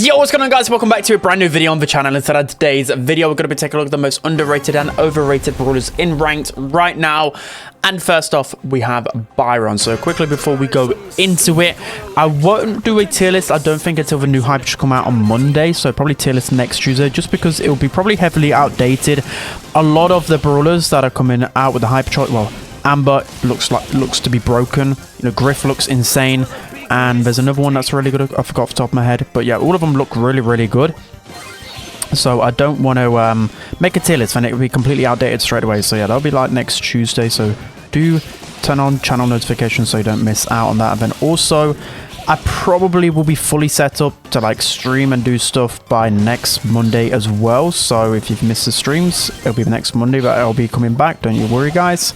Yo, what's going on, guys? Welcome back to a brand new video on the channel. Instead of today's video, we're going to be taking a look at the most underrated and overrated brawlers in ranked right now. And first off, we have Byron. So quickly before we go into it, I won't do a tier list, I don't think, until the new hype should come out on Monday. So probably tier list next Tuesday, just because it will be probably heavily outdated. A lot of the brawlers that are coming out with the hype chart, well, Amber looks to be broken. You know, Griff looks insane. And there's another one that's really good. I forgot off the top of my head. But yeah, all of them look really, really good. So I don't want to make a tier list and it will be completely outdated straight away. So yeah, that'll be like next Tuesday. So do turn on channel notifications so you don't miss out on that. And then also, I probably will be fully set up to like stream and do stuff by next Monday as well. So if you've missed the streams, it'll be the next Monday that I'll be coming back. Don't you worry, guys.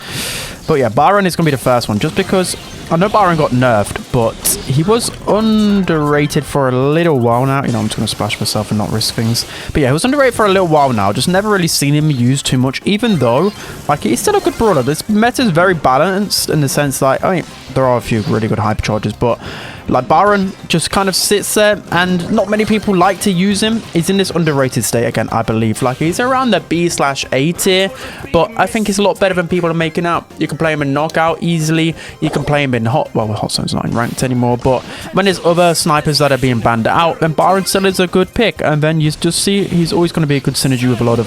But yeah, Byron is going to be the first one, just because I know Byron got nerfed, but he was underrated for a little while now. You know, I'm just going to splash myself and not risk things. But yeah, he was underrated for a little while now. Just never really seen him used too much, even though, like, he's still a good brawler. This meta is very balanced in the sense that, I mean, there are a few really good hyper charges, but like Byron just kind of sits there and not many people like to use him. He's in this underrated state again, I believe. Like, he's around the B/A tier, but I think he's a lot better than people are making out. You can play him in knockout easily. You can play him in hot zone's not in ranked anymore, but when there's other snipers that are being banned out, then Byron still is a good pick. And then you just see he's always going to be a good synergy with a lot of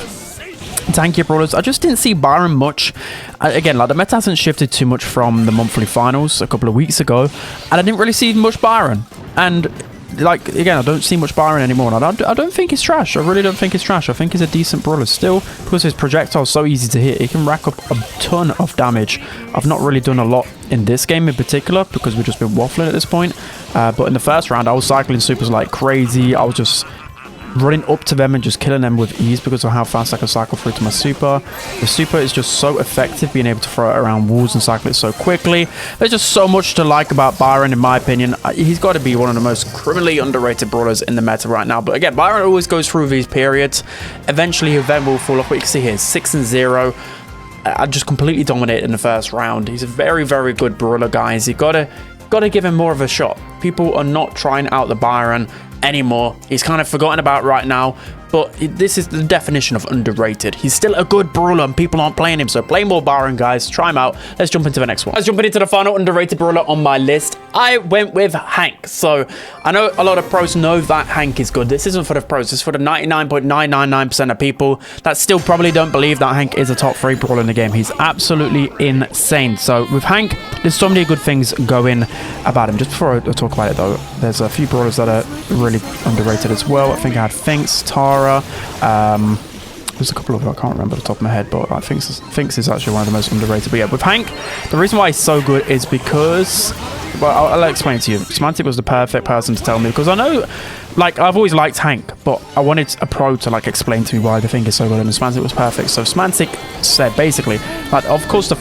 tanky brawlers. I just didn't see Byron much. Again, like, the meta hasn't shifted too much from the monthly finals a couple of weeks ago, and I didn't really see much Byron. And like, again, I don't see much Byron anymore, and I don't think he's trash. I really don't think he's trash. I think he's a decent brawler still, because his projectile's so easy to hit. He can rack up a ton of damage. I've not really done a lot in this game in particular, because we've just been waffling at this point. But in the first round, I was cycling supers like crazy. I was just running up to them and just killing them with ease because of how fast I can cycle through to my super. The super is just so effective, being able to throw it around walls and cycle it so quickly. There's just so much to like about Byron, in my opinion. He's got to be one of the most criminally underrated brawlers in the meta right now. But again, Byron always goes through these periods. Eventually, he then will fall off. What you can see here is 6-0. I just completely dominated in the first round. He's a very, very good brawler, guys. You gotta give him more of a shot. People are not trying out the Byron anymore. He's kind of forgotten about right now, but this is the definition of underrated. He's still a good brawler and people aren't playing him, so play more Byron, guys. Try him out. Let's jump into the next one. Let's jump into the final underrated brawler on my list. I went with Hank. So I know a lot of pros know that Hank is good. This isn't for the pros. This is for the 99.999% of people that still probably don't believe that Hank is a top 3 brawler in the game. He's absolutely insane. So with Hank, there's so many good things going about him. Just before I talk about it, though, there's a few brawlers that are really underrated as well. I think I had Finks, Tara. There's a couple of them I can't remember off the top of my head, but I think Finks is actually one of the most underrated. But yeah, with Hank, the reason why he's so good is because, well, I'll explain it to you. Semantic was the perfect person to tell me, because I know, like, I've always liked Hank, but I wanted a pro to, like, explain to me why the thing is so good, and Semantic was perfect. So Semantic said, basically, like, of course,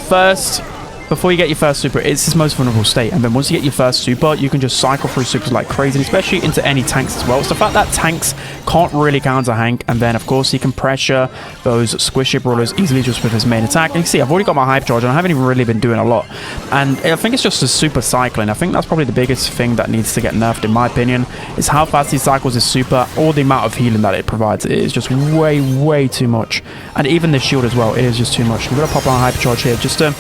before you get your first super, it's his most vulnerable state. And then once you get your first super, you can just cycle through supers like crazy, especially into any tanks as well. It's the fact that tanks can't really counter Hank. And then, of course, he can pressure those squishy brawlers easily just with his main attack. And you can see, I've already got my hype charge, and I haven't even really been doing a lot. And I think it's just the super cycling. I think that's probably the biggest thing that needs to get nerfed, in my opinion, is how fast he cycles his super, or the amount of healing that it provides. It is just way, way too much. And even the shield as well, it is just too much. We're going to pop on hyper charge here just to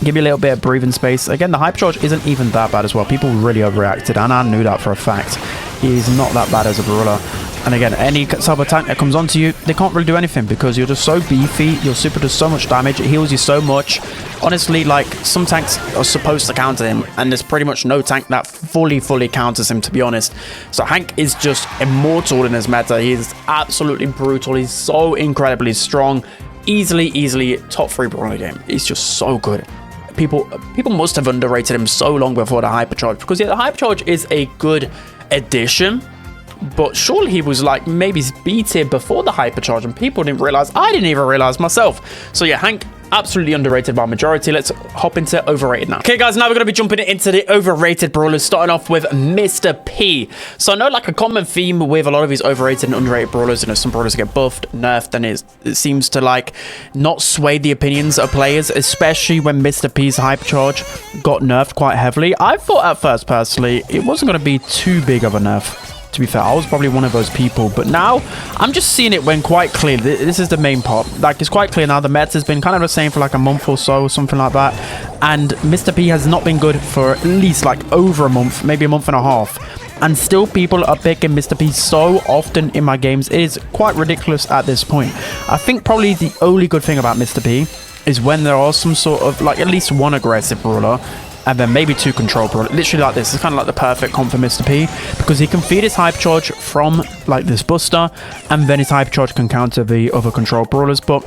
give you a little bit of breathing space. Again, the hyper charge isn't even that bad as well. People really overreacted, and I knew that for a fact. He's not that bad as a brawler. And again, any type of tank that comes onto you, they can't really do anything because you're just so beefy. Your super does so much damage. It heals you so much. Honestly, like, some tanks are supposed to counter him, and there's pretty much no tank that fully counters him, to be honest. So Hank is just immortal in his meta. He's absolutely brutal. He's so incredibly strong. Easily top 3 brawler in the game. He's just so good. People must have underrated him so long before the hypercharge, because yeah, the hypercharge is a good addition, but surely he was like maybe B tier before the hypercharge, and people didn't realize. I didn't even realize myself. So yeah, Hank, absolutely underrated by majority. Let's hop into overrated now. Okay, guys, now we're going to be jumping into the overrated brawlers, starting off with Mr. P. So I know, like, a common theme with a lot of these overrated and underrated brawlers, you know, some brawlers get buffed, nerfed, and it seems to, like, not sway the opinions of players, especially when Mr. P's hypercharge got nerfed quite heavily. I thought at first, personally, it wasn't going to be too big of a nerf, to be fair. I was probably one of those people, but now I'm just seeing it when quite clear. This is the main part. Like, it's quite clear now. The meta has been kind of the same for like a month or so, or something like that. And Mr. P has not been good for at least like over a month, maybe a month and a half. And still people are picking Mr. P so often in my games. It is quite ridiculous at this point. I think probably the only good thing about Mr. P is when there are some sort of, like, at least one aggressive brawler and then maybe 2 control brawler. Literally like this. It's kind of like the perfect comp for Mr. P because he can feed his hype charge from like this buster, and then his hype charge can counter the other control brawlers. But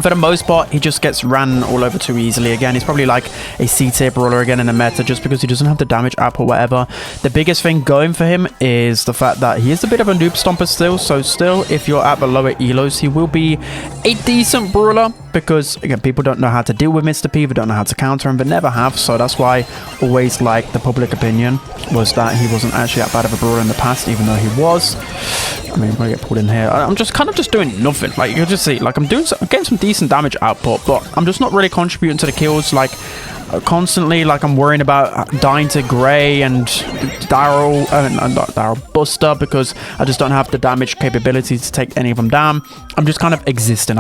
for the most part, he just gets ran all over too easily. Again, he's probably like a C-tier brawler again in the meta just because he doesn't have the damage up or whatever. The biggest thing going for him is the fact that he is a bit of a noob stomper still. So still, if you're at the lower elos, he will be a decent brawler because, again, people don't know how to deal with Mr. P. They don't know how to counter him. They never have. So that's why always, like, the public opinion was that he wasn't actually that bad of a brawler in the past, even though he was. I mean, I'm going to get pulled in here. I'm just kind of just doing nothing. Like, you can just see, like, I'm getting some decent damage output, but I'm just not really contributing to the kills. Like, constantly, like, I'm worrying about dying to Gray and Daryl, not Daryl, Buster, because I just don't have the damage capability to take any of them down. I'm just kind of existing.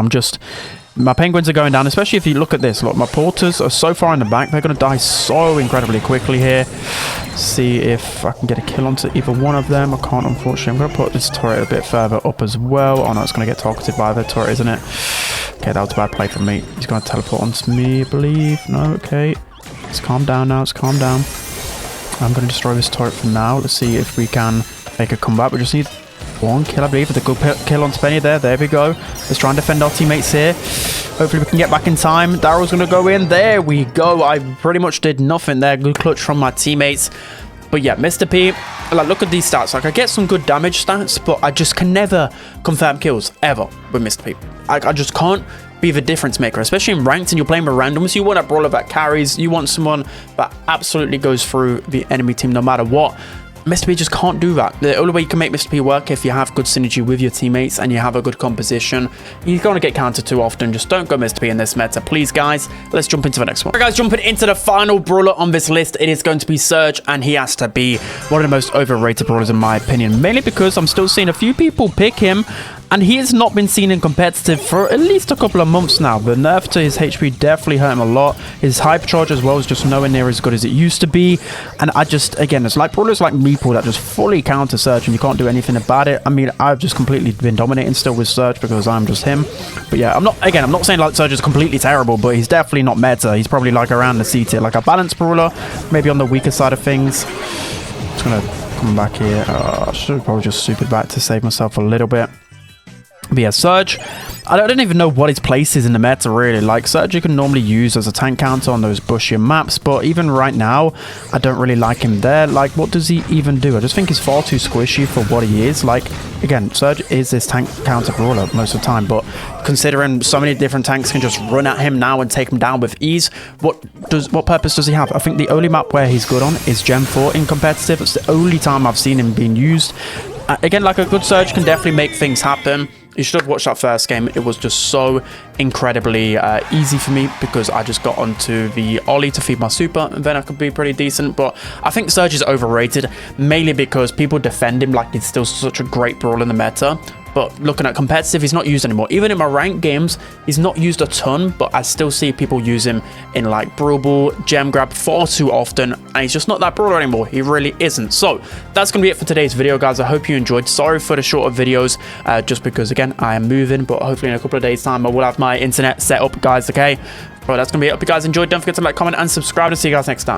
My penguins are going down, especially if you look at this. Look, my porters are so far in the back. They're going to die so incredibly quickly here. See if I can get a kill onto either one of them. I can't, unfortunately. I'm going to put this turret a bit further up as well. Oh, no, it's going to get targeted by the turret, isn't it? Okay, that was a bad play from me. He's going to teleport onto me, I believe. No, okay. Let's calm down now. Let's calm down. I'm going to destroy this turret for now. Let's see if we can make a comeback. We just need 1 kill, I believe, with a good kill on Spenny there. There we go. Let's try and defend our teammates here. Hopefully we can get back in time. Daryl's going to go in. There we go. I pretty much did nothing there. Good clutch from my teammates. But yeah, Mr. P, like, look at these stats. Like, I get some good damage stats, but I just can never confirm kills, ever, with Mr. P. I just can't be the difference maker, especially in ranked and you're playing with randoms. You want a brawler that carries. You want someone that absolutely goes through the enemy team no matter what. Mr. P just can't do that. The only way you can make Mr. P work if you have good synergy with your teammates and you have a good composition. You're going to get countered too often. Just don't go Mr. P in this meta, please, guys. Let's jump into the next one. All right, guys, jumping into the final brawler on this list, it is going to be Serge, and he has to be one of the most overrated brawlers in my opinion, mainly because I'm still seeing a few people pick him, and he has not been seen in competitive for at least a couple of months now. The nerf to his HP definitely hurt him a lot. His hype charge as well is just nowhere near as good as it used to be. And I just, again, it's like brawlers like Meeple that just fully counter Serge and you can't do anything about it. I mean, I've just completely been dominating still with Serge because I'm just him. But yeah, I'm not saying like Serge is completely terrible, but he's definitely not meta. He's probably like around the C tier, like a balanced brawler, maybe on the weaker side of things. Just gonna come back here. I should have probably just supered back to save myself a little bit. But yeah, Serge, I don't even know what his place is in the meta, really. Like, Serge you can normally use as a tank counter on those bushier maps, but even right now, I don't really like him there. Like, what does he even do? I just think he's far too squishy for what he is. Like, again, Serge is this tank counter brawler most of the time, but considering so many different tanks can just run at him now and take him down with ease, what purpose does he have? I think the only map where he's good on is Gem 4 in competitive. It's the only time I've seen him being used. Again, like, a good Serge can definitely make things happen. You should have watched that first game. It was just so incredibly easy for me because I just got onto the Ollie to feed my super, and then I could be pretty decent. But I think Serge is overrated, mainly because people defend him like he's still such a great brawler in the meta. But looking at competitive, he's not used anymore. Even in my ranked games, he's not used a ton, but I still see people use him in like Brawl, Gem Grab far too often, and he's just not that brawler anymore. He really isn't. So that's going to be it for today's video, guys. I hope you enjoyed. Sorry for the shorter videos, just because, again, I am moving, but hopefully in a couple of days' time, I will have my internet set up, guys, okay? But that's going to be it. Hope you guys enjoyed. Don't forget to like, comment, and subscribe, and see you guys next time.